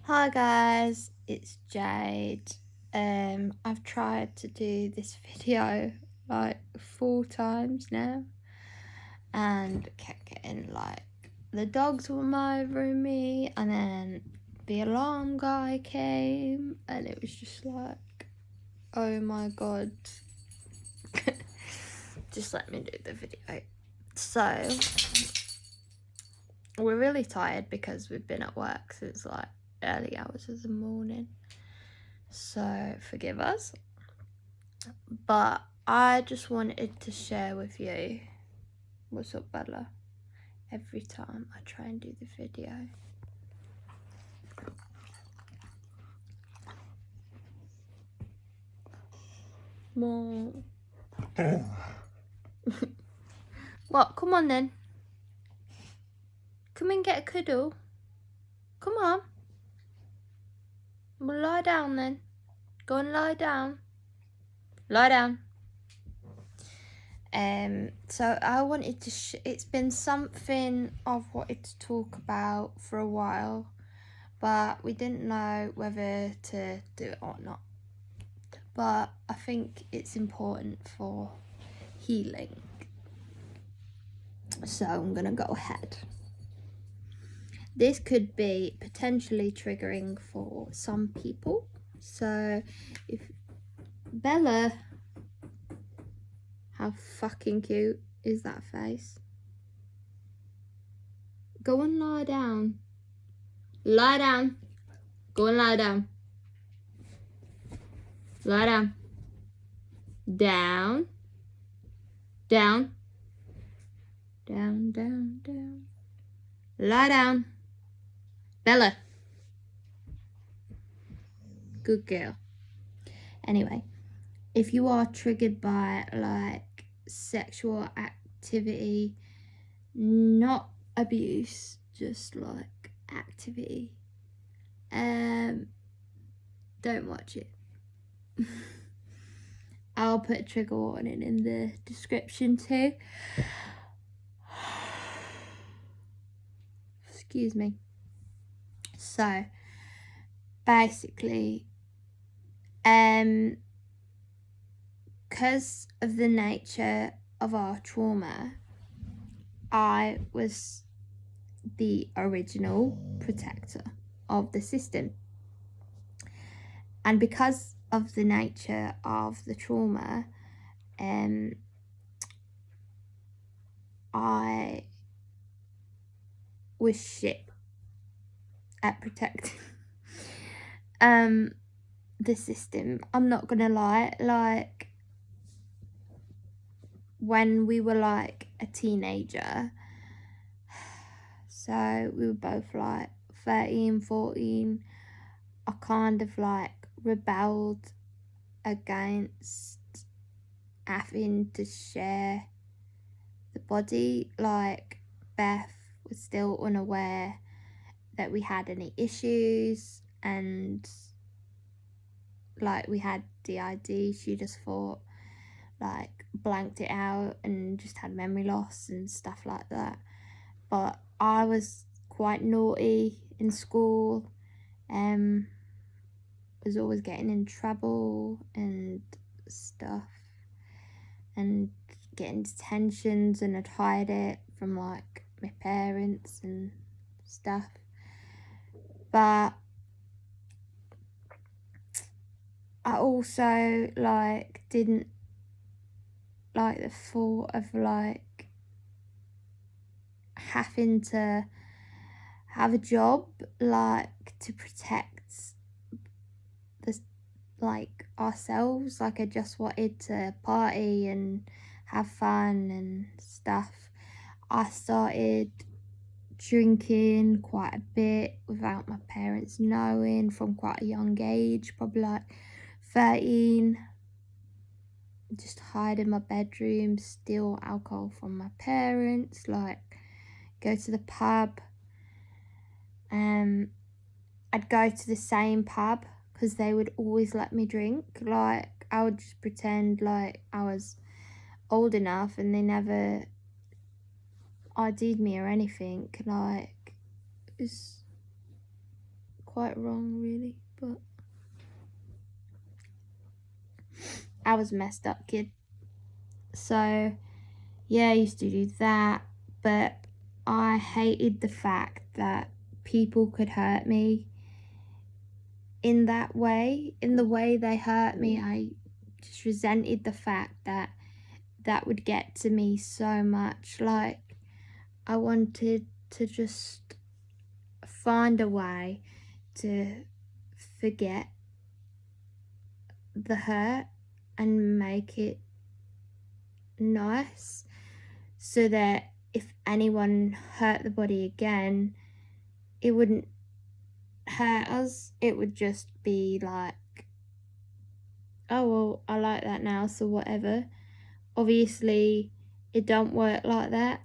Hi guys, it's Jade. I've tried to do this video like 4 times now and kept getting like the dogs were mothering me and then the alarm guy came and it was just like, oh my god. Just let me do the video. So we're really tired because we've been at work since like early hours of the morning. So forgive us. But I just wanted to share with you, what's up Bella, every time I try and do the video. More. What? Come on then. Come and get a cuddle. Come on. Well, lie down then. Go and lie down. Lie down. So I wanted to it's been something I've wanted to talk about for a while, but we didn't know whether to do it or not. But I think it's important for healing. So I'm gonna go ahead. This could be potentially triggering for some people. So if Bella, how fucking cute is that face? Go and lie down. Lie down. Go and lie down. Lie down. Down. Down. Down, down, down. Lie down. Bella. Good girl. Anyway, if you are triggered by like sexual activity, not abuse, just like activity, don't watch it. I'll put a trigger warning in the description too. Excuse me. So basically, because of the nature of our trauma, I was the original protector of the system. And because of the nature of the trauma, I was shit at protecting the system. I'm not gonna lie, like when we were like a teenager, so we were both like 13, 14, I kind of like rebelled against having to share the body. Like Beth was still unaware that we had any issues, and like we had DID. She just thought, like, blanked it out and just had memory loss and stuff like that. But I was quite naughty in school, was always getting in trouble and stuff, and getting detentions, and I'd hide it from like my parents and stuff. But I also like didn't like the thought of like having to have a job like to protect this, like ourselves. Like I just wanted to party and have fun and stuff. I started drinking quite a bit without my parents knowing from quite a young age, probably like 13. Just hide in my bedroom, steal alcohol from my parents, like go to the pub. I'd go to the same pub because they would always let me drink. Like I would just pretend like I was old enough, and they never ID'd me or anything. Like it was quite wrong, really, but I was a messed up kid. So, yeah, I used to do that, but I hated the fact that people could hurt me in that way. In the way they hurt me, I just resented the fact that that would get to me so much. Like, I wanted to just find a way to forget the hurt and make it nice, so that if anyone hurt the body again, it wouldn't hurt us. It would just be like, oh well, I like that now, so whatever. Obviously it don't work like that.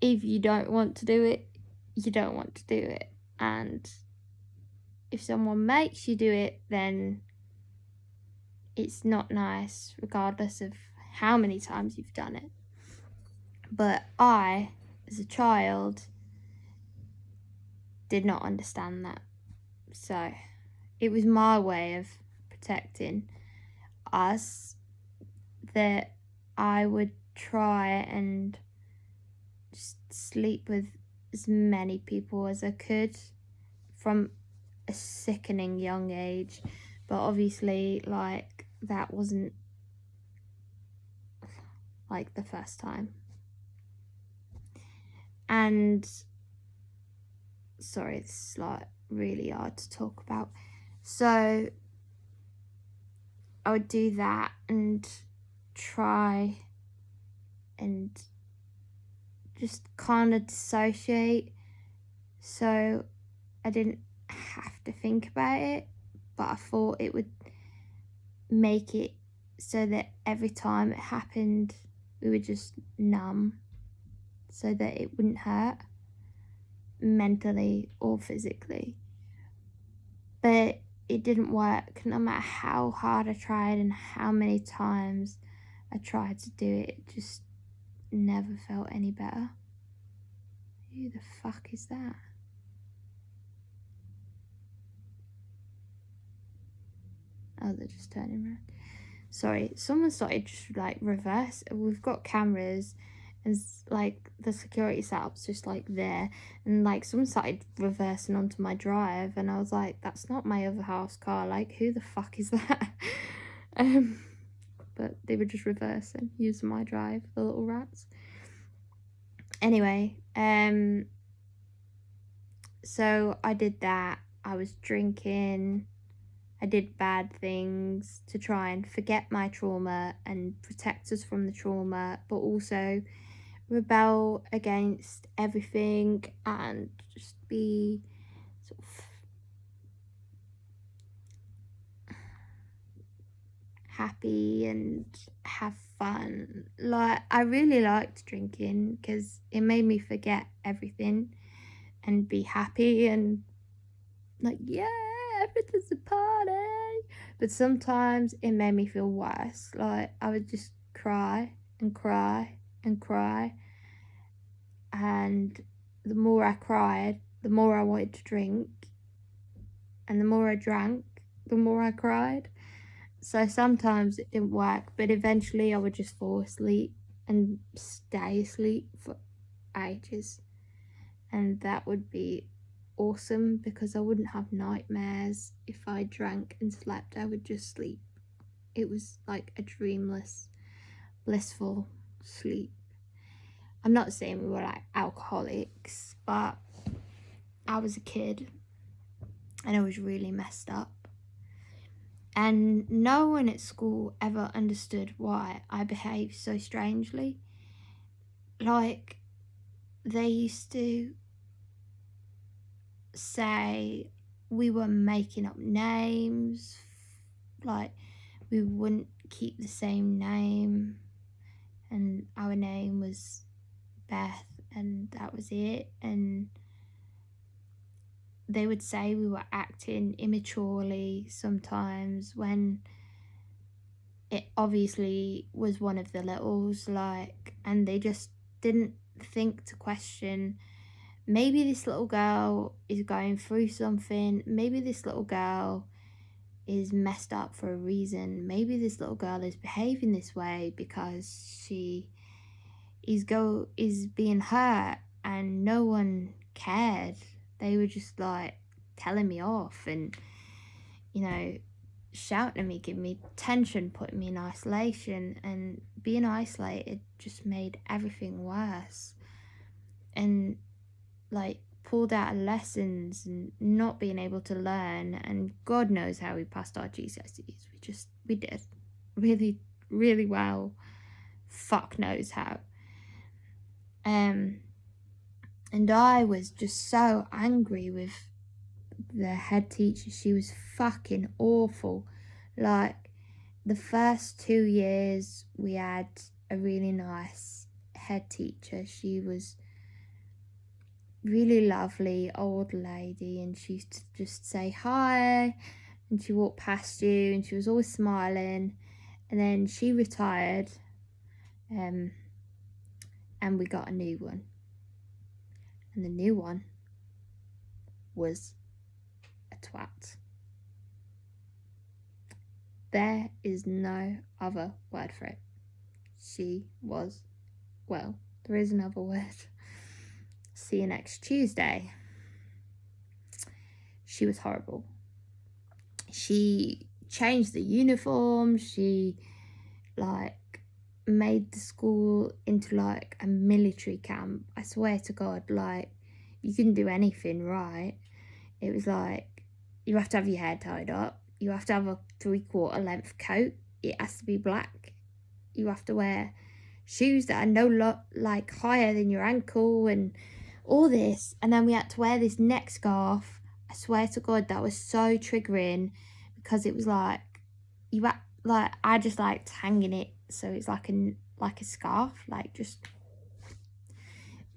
If you don't want to do it, you don't want to do it, and if someone makes you do it, then it's not nice, regardless of how many times you've done it. But I, as a child, did not understand that. So it was my way of protecting us that I would try and just sleep with as many people as I could from a sickening young age. But obviously, like, that wasn't like the first time. And sorry, this is like really hard to talk about. So I would do that and try and just kind of dissociate, so I didn't have to think about it, but I thought it would make it so that every time it happened, we were just numb, so that it wouldn't hurt mentally or physically. But it didn't work. No matter how hard I tried and how many times I tried to do it, it just never felt any better. Who the fuck is that? Oh, they're just turning around. Sorry, someone started just like reverse. We've got cameras, and like the security setup's just like there, and like someone started reversing onto my drive, and I was like, that's not my other house car. Like, who the fuck is that? But they were just reversing, using my drive, the little rats. Anyway, so I did that. I was drinking. I did bad things to try and forget my trauma and protect us from the trauma, but also rebel against everything and just be sort of happy and have fun. Like, I really liked drinking because it made me forget everything and be happy and like, yeah, everything's a party. But sometimes it made me feel worse. Like, I would just cry and cry and cry, and the more I cried, the more I wanted to drink, and the more I drank, the more I cried. So sometimes it didn't work, but eventually I would just fall asleep and stay asleep for ages, and that would be awesome because I wouldn't have nightmares. If I drank and slept, I would just sleep. It was like a dreamless, blissful sleep. I'm not saying we were like alcoholics, but I was a kid and I was really messed up, and no one at school ever understood why I behaved so strangely. Like, they used to say we were making up names, like we wouldn't keep the same name, and our name was Beth and that was it. And they would say we were acting immaturely sometimes when it obviously was one of the littles, like, and they just didn't think to question maybe this little girl is going through something. Maybe this little girl is messed up for a reason. Maybe this little girl is behaving this way because she is being hurt and no one cared. They were just like telling me off and, you know, shouting at me, giving me tension, putting me in isolation, and being isolated just made everything worse. And like pulled out lessons and not being able to learn, and God knows how we passed our GCSEs. We did really, really well. Fuck knows how. And I was just so angry with the head teacher. She was fucking awful. Like, the first 2 years we had a really nice head teacher. She was really lovely old lady, and she used to just say hi, and she walked past you, and she was always smiling. And then she retired, and we got a new one, and the new one was a twat. There is no other word for it. She was, well, there is another word. See you next Tuesday. She was horrible. She changed the uniform. She like made the school into like a military camp. I swear to God, like, you couldn't do anything right. It was like, you have to have your hair tied up. You have to have a 3/4 length coat. It has to be black. You have to wear shoes that are no lot like higher than your ankle and all this. And then we had to wear this neck scarf. I swear to God, that was so triggering, because it was like, I just liked hanging it, so it's like a scarf, like just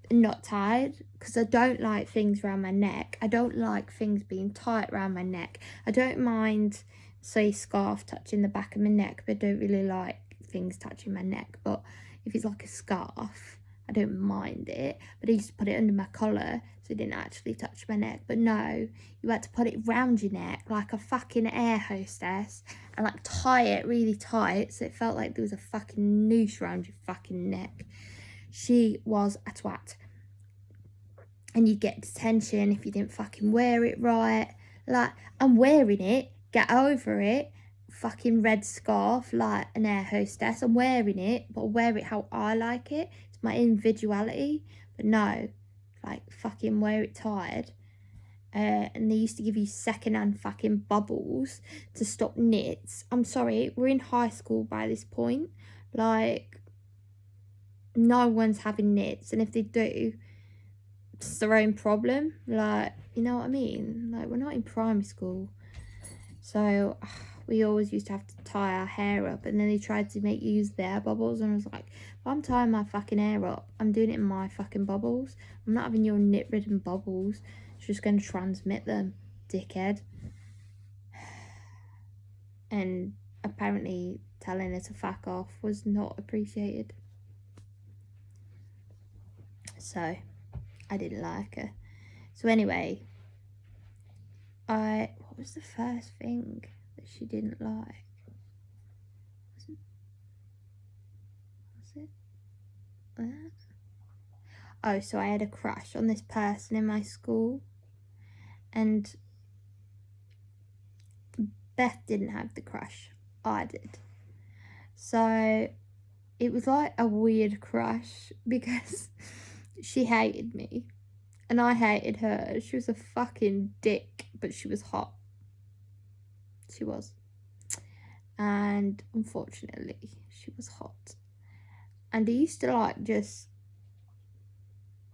not tied, because I don't like things around my neck. I don't like things being tight around my neck. I don't mind, say, scarf touching the back of my neck, but I don't really like things touching my neck. But if it's like a scarf, I don't mind it. But I used to put it under my collar so it didn't actually touch my neck. But no, you had to put it round your neck like a fucking air hostess, and like tie it really tight so it felt like there was a fucking noose around your fucking neck. She was a twat. And you'd get detention if you didn't fucking wear it right. Like, I'm wearing it, get over it. Fucking red scarf like an air hostess. I'm wearing it, but I'll wear it how I like it. It's my individuality. But no, like, fucking wear it tied. And they used to give you second-hand fucking bubbles to stop nits. I'm sorry, we're in high school by this point. Like, no one's having nits, and if they do, it's their own problem. Like, you know what I mean? Like, we're not in primary school. So we always used to have to tie our hair up, and then they tried to make you use their bubbles, and I was like, if I'm tying my fucking hair up, I'm doing it in my fucking bubbles. I'm not having your nit-ridden bubbles. It's just going to transmit them, dickhead. And apparently telling her to fuck off was not appreciated. So I didn't like her. So anyway, what was the first thing that she didn't like? Was it that? Oh, so I had a crush on this person in my school, and Beth didn't have the crush. I did. So it was like a weird crush, because she hated me and I hated her. She was a fucking dick, but she was hot. She was. And unfortunately, she was hot. And I used to like, just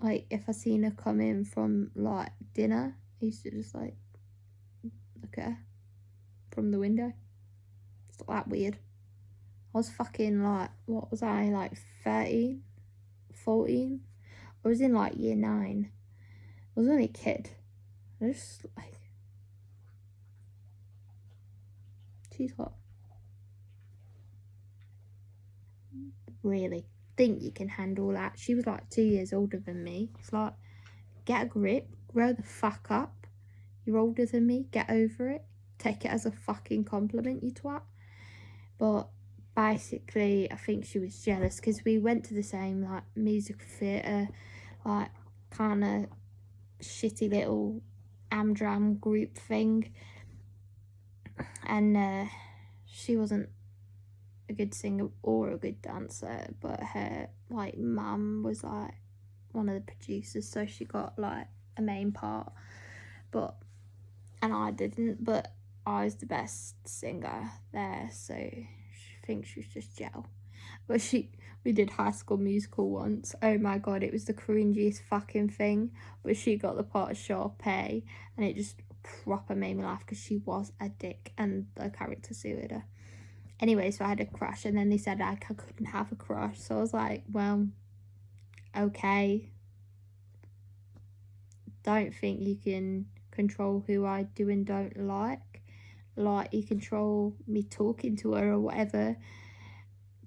like, if I seen her come in from like dinner, I used to just like look at her from the window. It's not that weird. I was fucking like, what was I, like 13, 14? I was in like year 9. I was only a kid. I just like, she's hot. Really think you can handle that? She was like 2 years older than me. It's like, get a grip, grow the fuck up. You're older than me, get over it. Take it as a fucking compliment, you twat. But basically, I think she was jealous because we went to the same like musical theatre, like kind of shitty little Amdram group thing, and she wasn't a good singer or a good dancer, but her like mum was like one of the producers, so she got like a main part, and I didn't, but I was the best singer there, so I think she was just gel. But we did High School Musical once. Oh my god, it was the cringiest fucking thing. But she got the part of Sharpay, and it just proper made me laugh because she was a dick, and the character sued her. Anyway, so I had a crush, and then they said I couldn't have a crush, so I was like, well, okay. Don't think you can control who I do and don't like you control me talking to her or whatever,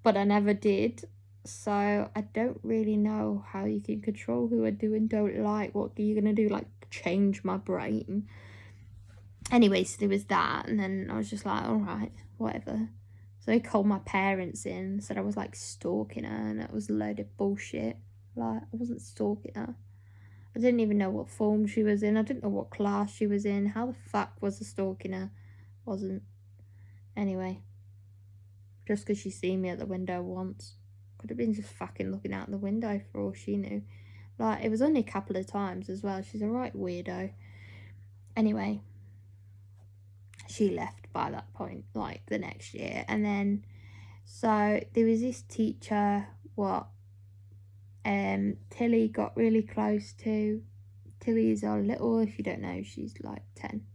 but I never did. So I don't really know how you can control who I do and don't like. What are you gonna do, like change my brain? Anyway, so there was that, and then I was just like, all right, whatever. So I called my parents in, said I was like stalking her, and it was a load of bullshit. Like, I wasn't stalking her. I didn't even know what form she was in. I didn't know what class she was in. How the fuck was I stalking her? Wasn't. Anyway, just because she seen me at the window once. Could have been just fucking looking out the window for all she knew. Like, it was only a couple of times as well. She's a right weirdo. Anyway, she left by that point, like the next year. And then, so there was this teacher, Tilly got really close to. Tilly is our little, if you don't know, she's like 10.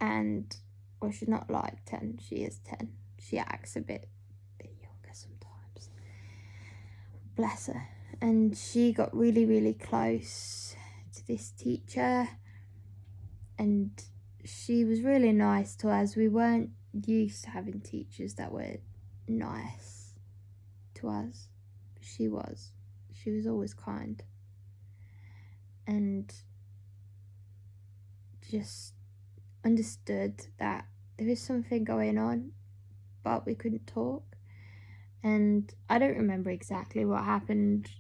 And, well, she's not like 10, she is 10. She acts a bit younger sometimes. Bless her. And she got really, really close to this teacher. And she was really nice to us. We weren't used to having teachers that were nice to us. She was. She was always kind. And just understood that there was something going on, but we couldn't talk. And I don't remember exactly what happened,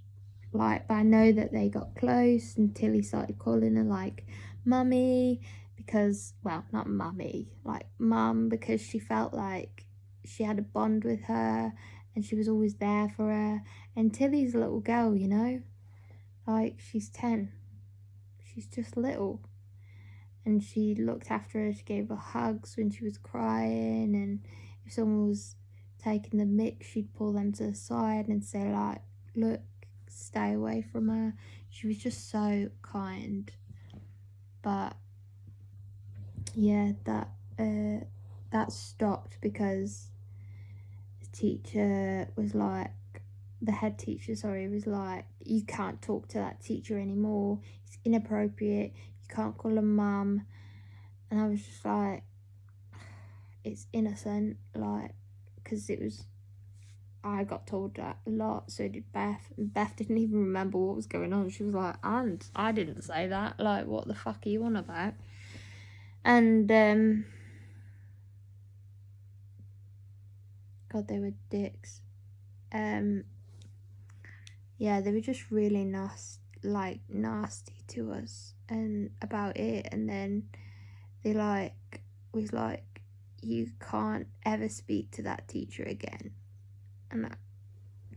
like, but I know that they got close and Tilly started calling her like mummy, because, well, not mummy, like mum, because she felt like she had a bond with her and she was always there for her. And Tilly's a little girl, you know, like, she's 10, she's just little, and she looked after her. She gave her hugs when she was crying, and if someone was taking the mick, she'd pull them to the side and say like, look, stay away from her. She was just so kind. But yeah, that stopped because the head teacher was like, you can't talk to that teacher anymore, it's inappropriate, you can't call her mum. And I was just like, it's innocent, like, because I got told that a lot, so did Beth. And Beth didn't even remember what was going on. She was like, and I didn't say that, like, what the fuck are you on about? And God, they were dicks. Yeah, they were just really nasty to us and about it. And then they was like, you can't ever speak to that teacher again. And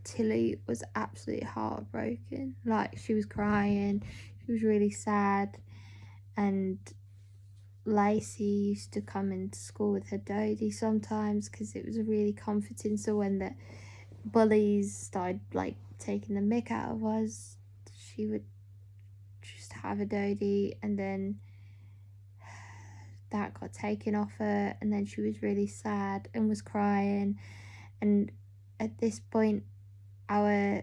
Tilly was absolutely heartbroken. Like, she was crying, she was really sad. And Lacey used to come into school with her Dodie sometimes because it was really comforting. So when the bullies started like taking the mick out of us, she would just have a Dodie, and then that got taken off her, and then she was really sad and was crying. And at this point, our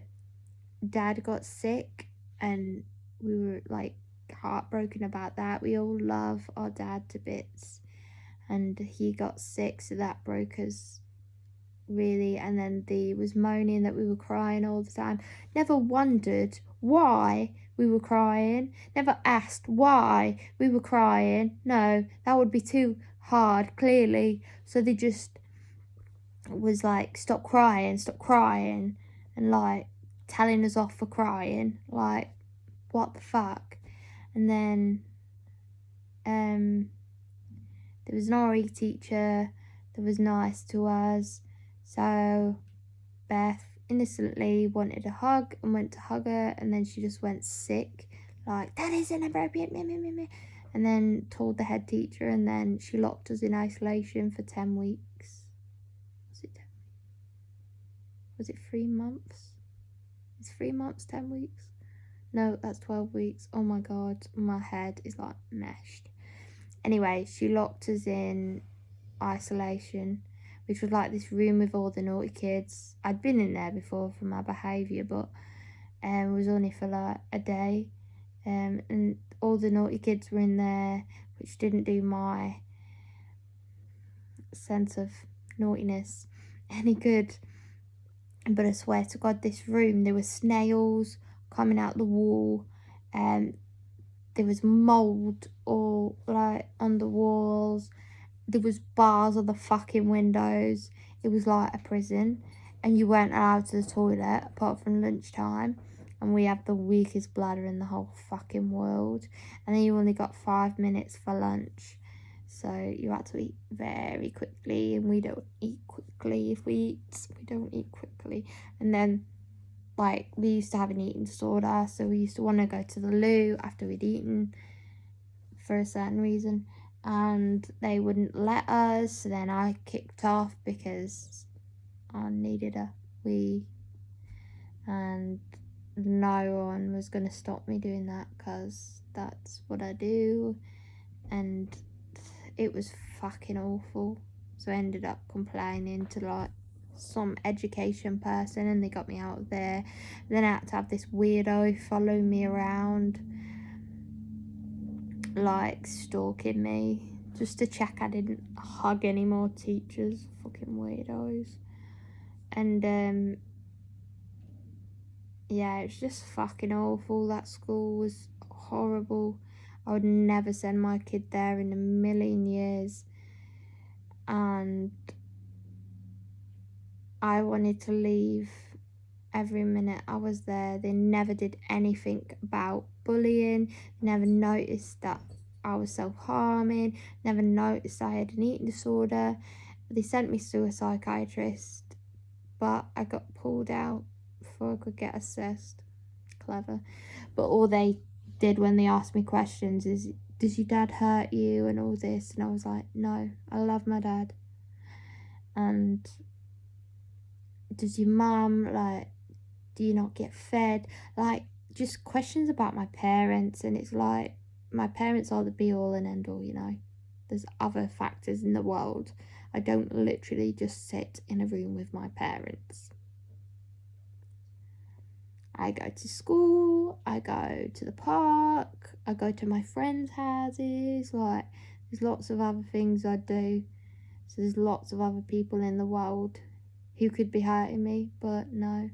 dad got sick, and we were like heartbroken about that. We all love our dad to bits, and he got sick, so that broke us really. And then was moaning that we were crying all the time. Never wondered why we were crying. Never asked why we were crying. No, that would be too hard, clearly. So they just was like, stop crying, and like telling us off for crying. Like, what the fuck? And then there was an RE teacher that was nice to us. So Beth innocently wanted a hug and went to hug her, and then she just went sick, like, that is inappropriate, and then told the head teacher, and then she locked us in isolation for 10 weeks. Was it 3 months? It's 3 months, 10 weeks? No, that's 12 weeks. Oh my god, my head is like meshed. Anyway, she locked us in isolation, which was like this room with all the naughty kids. I'd been in there before for my behaviour, but it was only for like a day. And all the naughty kids were in there, which didn't do my sense of naughtiness any good. But I swear to God, this room, there were snails coming out the wall, and there was mould all like on the walls. There was bars on the fucking windows. It was like a prison, and you weren't allowed to the toilet apart from lunchtime. And we have the weakest bladder in the whole fucking world. And then you only got 5 minutes for lunch, so you had to eat very quickly, and we don't eat quickly. If we eat, we don't eat quickly. And then, like, we used to have an eating disorder, so we used to want to go to the loo after we'd eaten for a certain reason, and they wouldn't let us. So then I kicked off because I needed a wee, and no one was going to stop me doing that because that's what I do, and it was fucking awful. So I ended up complaining to like some education person, and they got me out of there. Then I had to have this weirdo follow me around, like stalking me, just to check I didn't hug any more teachers. Fucking weirdos. And yeah, it's just fucking awful. That school was horrible. I would never send my kid there in a million years. And I wanted to leave every minute I was there. They never did anything about bullying, never noticed that I was self-harming, never noticed I had an eating disorder. They sent me to a psychiatrist, but I got pulled out before I could get assessed. Clever. But all they did when they asked me questions is, does your dad hurt you and all this? And I was like, no, I love my dad. And does your mum, like, do you not get fed? Like, just questions about my parents. And it's like, my parents are the be all and end all, you know. There's other factors in the world. I don't literally just sit in a room with my parents. I go to school, I go to the park, I go to my friends' houses. Like, there's lots of other things I do. So there's lots of other people in the world who could be hurting me, but no.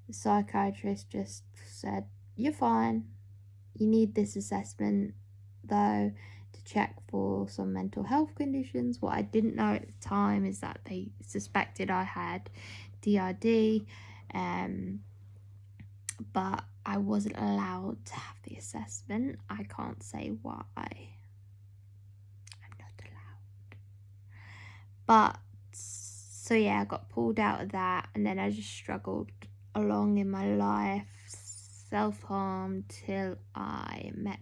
The psychiatrist just said, you're fine. You need this assessment, though, to check for some mental health conditions. What I didn't know at the time is that they suspected I had DID, but I wasn't allowed to have the assessment. I can't say why. I'm not allowed. But, so yeah, I got pulled out of that, and then I just struggled along in my life, self-harm, till I met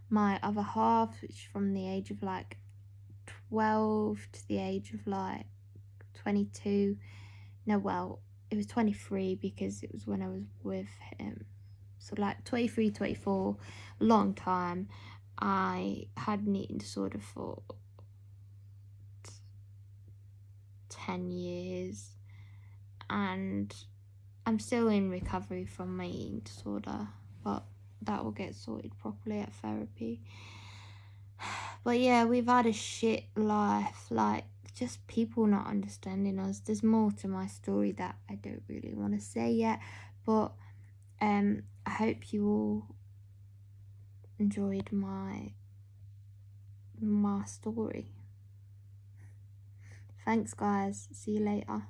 my other half, which from the age of like 12 to the age of like 22. No, well, it was 23 because it was when I was with him. So like 23, 24, long time. I had an eating disorder for 10 years, and I'm still in recovery from my eating disorder, but that will get sorted properly at therapy. But yeah, we've had a shit life, like, just people not understanding us. There's more to my story that I don't really want to say yet, but I hope you all enjoyed my story. Thanks, guys. See you later.